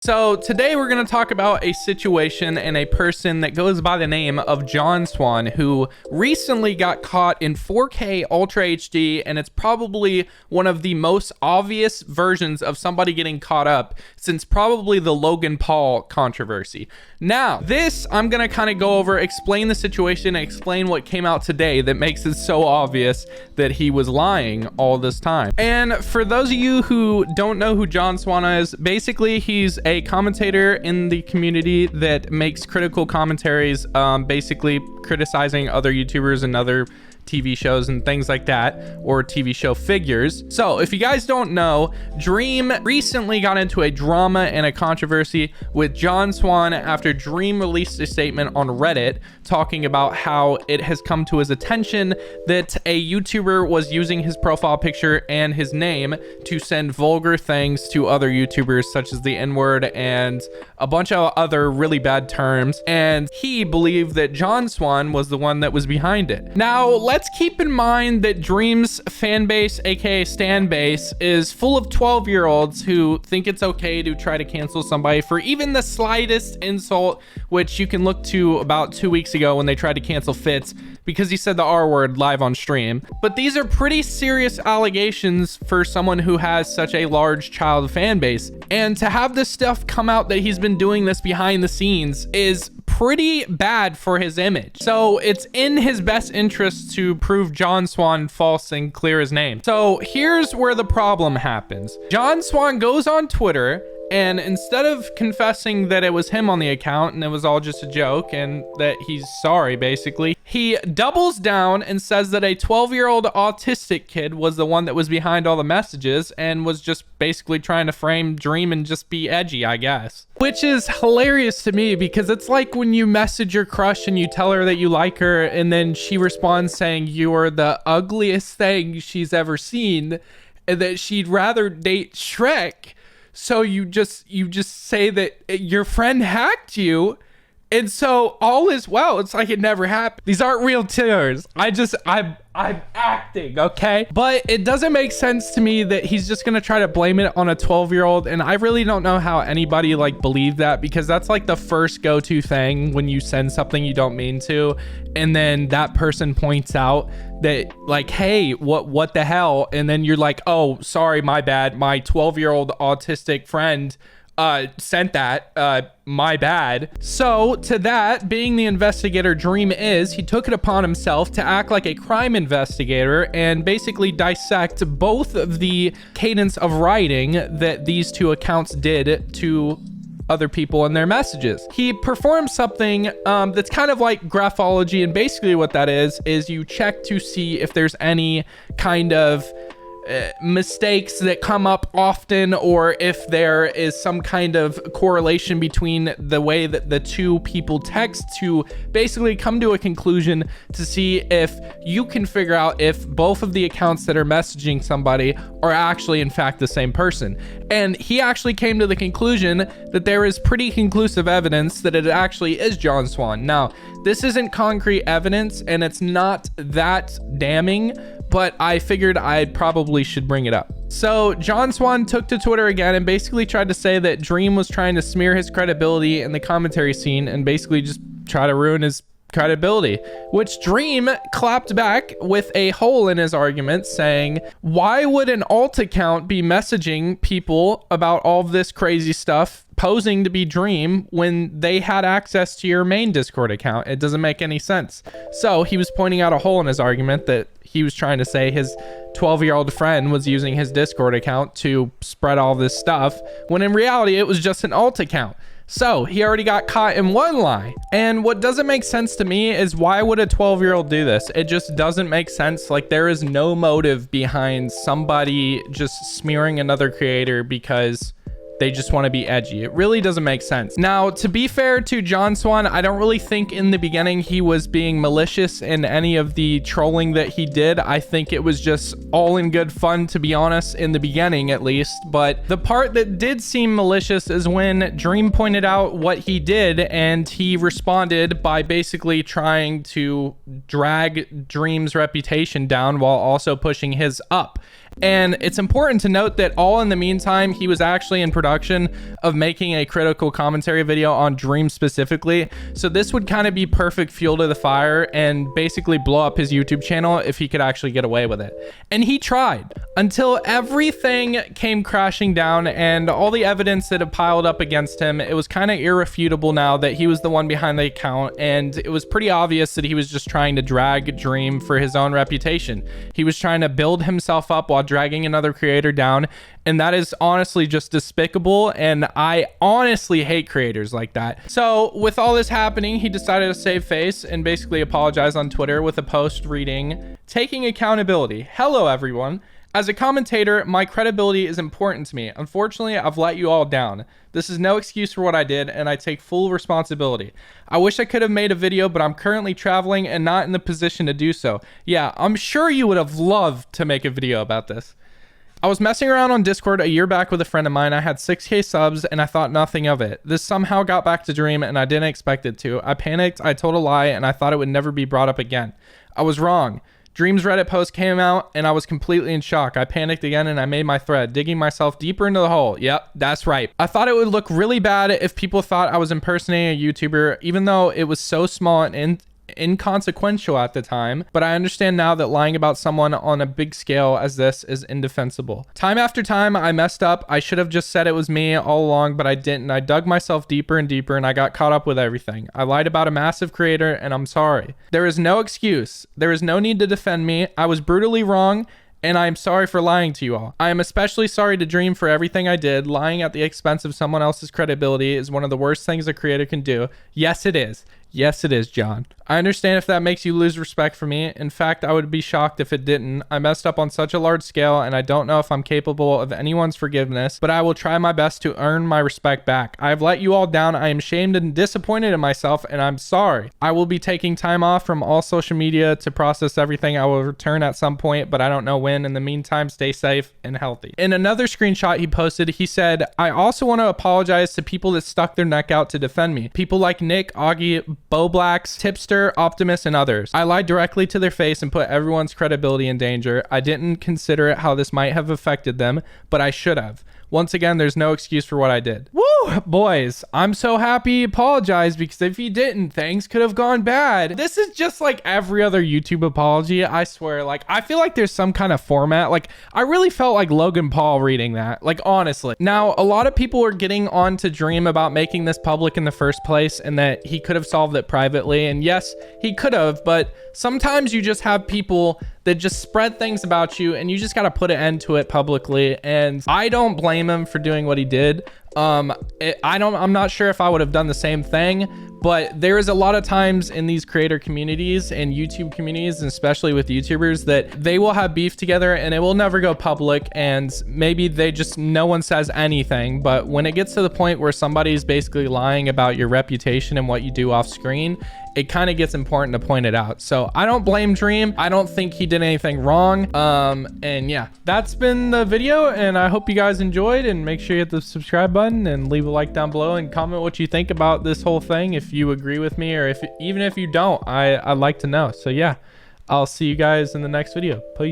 So today we're going to talk about a situation and a person that goes by the name of John Swan, who recently got caught in 4K Ultra HD, and it's probably one of the most obvious versions of somebody getting caught up since probably the Logan Paul controversy. Now, this I'm going to kind of go over, explain the situation, and explain what came out today that makes it so obvious that he was lying all this time. And for those of you who don't know who John Swan is, basically he's a commentator in the community that makes critical commentaries, basically criticizing other YouTubers and other TV shows and things like that, or TV show figures. So if you guys don't know, Dream recently got into a drama and a controversy with John Swan after Dream released a statement on Reddit talking about how it has come to his attention that a YouTuber was using his profile picture and his name to send vulgar things to other YouTubers, such as the N-word and a bunch of other really bad terms, and he believed that John Swan was the one that was behind it. Now, let's keep in mind that Dream's fan base, aka stan base, is full of 12-year-olds who think it's okay to try to cancel somebody for even the slightest insult, which you can look to about 2 weeks ago when they tried to cancel Fitz because he said the R word live on stream. But these are pretty serious allegations for someone who has such a large child fan base. And to have this stuff come out that he's been doing this behind the scenes is pretty bad for his image. So it's in his best interest to prove John Swan false and clear his name. So here's where the problem happens. John Swan goes on Twitter, and instead of confessing that it was him on the account and it was all just a joke and that he's sorry, basically, he doubles down and says that a 12-year-old autistic kid was the one that was behind all the messages and was just basically trying to frame Dream and just be edgy, I guess. Which is hilarious to me because it's like when you message your crush and you tell her that you like her and then she responds saying you're the ugliest thing she's ever seen and that she'd rather date Shrek. So you just say that your friend hacked you, and so all is well. It's like it never happened. These aren't real tears. I'm acting, okay? But it doesn't make sense to me that he's just gonna try to blame it on a 12-year-old, and I really don't know how anybody believed that, because that's like the first go-to thing when you send something you don't mean to, and then that person points out that hey, what the hell? And then you're like, oh, sorry, my bad. My 12-year-old autistic friend sent that, my bad. So to that, being the investigator Dream is, he took it upon himself to act like a crime investigator and basically dissect both of the cadence of writing that these two accounts did to other people in their messages. He performed something that's kind of like graphology, and basically what that is you check to see if there's any kind of mistakes that come up often, or if there is some kind of correlation between the way that the two people text to basically come to a conclusion to see if you can figure out if both of the accounts that are messaging somebody are actually in fact the same person. And he actually came to the conclusion that there is pretty conclusive evidence that it actually is John Swan. Now, this isn't concrete evidence and it's not that damning, but I figured I probably should bring it up. So John Swan took to Twitter again and basically tried to say that Dream was trying to smear his credibility in the commentary scene and basically just try to ruin his credibility, which Dream clapped back with a hole in his argument, saying, why would an alt account be messaging people about all of this crazy stuff posing to be Dream when they had access to your main Discord account? It doesn't make any sense. So he was pointing out a hole in his argument that he was trying to say his 12-year-old friend was using his Discord account to spread all this stuff, when in reality it was just an alt account. So he already got caught in one lie. And what doesn't make sense to me is, why would a 12-year-old do this? It just doesn't make sense. There is no motive behind somebody just smearing another creator because they just want to be edgy. It really doesn't make sense. Now, to be fair to John Swan, I don't really think in the beginning he was being malicious in any of the trolling that he did. I think it was just all in good fun, to be honest, in the beginning at least. But the part that did seem malicious is when Dream pointed out what he did, and he responded by basically trying to drag Dream's reputation down while also pushing his up. And it's important to note that all in the meantime, he was actually in production of making a critical commentary video on Dream specifically. So this would kind of be perfect fuel to the fire and basically blow up his YouTube channel if he could actually get away with it. And he tried until everything came crashing down and all the evidence that had piled up against him. It was kind of irrefutable now that he was the one behind the account, and it was pretty obvious that he was just trying to drag Dream for his own reputation. He was trying to build himself up while dragging another creator down, and that is honestly just despicable, and I honestly hate creators like that. So with all this happening, he decided to save face and basically apologize on Twitter with a post reading, "Taking accountability. Hello everyone. As a commentator, my credibility is important to me. Unfortunately, I've let you all down. This is no excuse for what I did, and I take full responsibility. I wish I could have made a video, but I'm currently traveling and not in the position to do so." Yeah, I'm sure you would have loved to make a video about this. "I was messing around on Discord a year back with a friend of mine. I had 6K subs and I thought nothing of it. This somehow got back to Dream and I didn't expect it to. I panicked, I told a lie, and I thought it would never be brought up again. I was wrong. Dream's Reddit post came out and I was completely in shock. I panicked again and I made my thread, digging myself deeper into the hole. Yep, that's right. I thought it would look really bad if people thought I was impersonating a YouTuber, even though it was so small and inconsequential at the time, but I understand now that lying about someone on a big scale as this is indefensible. Time after time, I messed up. I should have just said it was me all along, but I didn't. I dug myself deeper and deeper and I got caught up with everything. I lied about a massive creator and I'm sorry. There is no excuse. There is no need to defend me. I was brutally wrong and I am sorry for lying to you all. I am especially sorry to Dream for everything I did. Lying at the expense of someone else's credibility is one of the worst things a creator can do. Yes, it is. Yes, it is, John. I understand if that makes you lose respect for me. In fact, I would be shocked if it didn't. I messed up on such a large scale, and I don't know if I'm capable of anyone's forgiveness, but I will try my best to earn my respect back. I have let you all down. I am shamed and disappointed in myself, and I'm sorry. I will be taking time off from all social media to process everything. I will return at some point, but I don't know when. In the meantime, stay safe and healthy." In another screenshot he posted, he said, "I also want to apologize to people that stuck their neck out to defend me. People like Nick, Augie, Bowblacks, Tipster, Optimus, and others. I lied directly to their face and put everyone's credibility in danger. I didn't consider how this might have affected them, but I should have. Once again, there's no excuse for what I did." Woo! Boys, I'm so happy he apologized, because if he didn't, things could have gone bad. This is just like every other YouTube apology, I swear. Like, I feel like there's some kind of format. Like, I really felt like Logan Paul reading that. Like, honestly. Now, a lot of people were getting on to Dream about making this public in the first place and that he could have solved it privately. And yes, he could have, but sometimes you just have people that just spread things about you and you just got to put an end to it publicly. And I don't blame him for doing what he did. I'm not sure if I would have done the same thing, but there is a lot of times in these creator communities and YouTube communities, and especially with YouTubers, that they will have beef together and it will never go public, and maybe no one says anything. But when it gets to the point where somebody's basically lying about your reputation and what you do off screen, it kind of gets important to point it out. So I don't blame Dream. I don't think he did anything wrong. And yeah, that's been the video, and I hope you guys enjoyed, and make sure you hit the subscribe button and leave a like down below and comment what you think about this whole thing. If you agree with me, or even if you don't, I'd like to know. So yeah, I'll see you guys in the next video. Peace.